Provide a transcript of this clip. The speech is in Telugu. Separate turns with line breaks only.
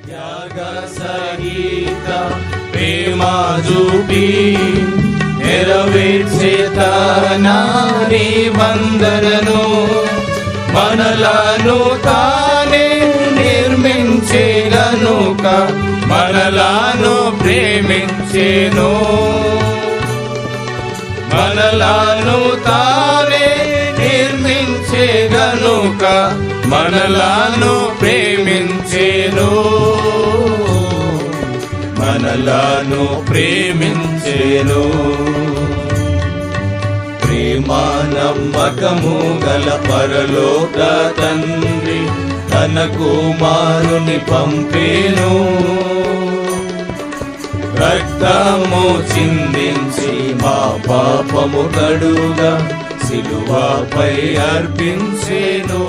త్యాగ సహిత ప్రేమ చూపి నెరవేర్చే తన నిబంధనను మనలను తానే నిర్మించే గనుక మనలను ప్రేమించేను. మనలను తానే నిర్మించే గనుక మనలను ప్రేమించేను. మనలను ప్రేమించేను. ప్రేమ నమ్మకము గల పరలోక తండ్రి తన కుమారుని పంపేను. రక్తము చిందించి మా పాపము కడుగా సిలువపై అర్పించేను.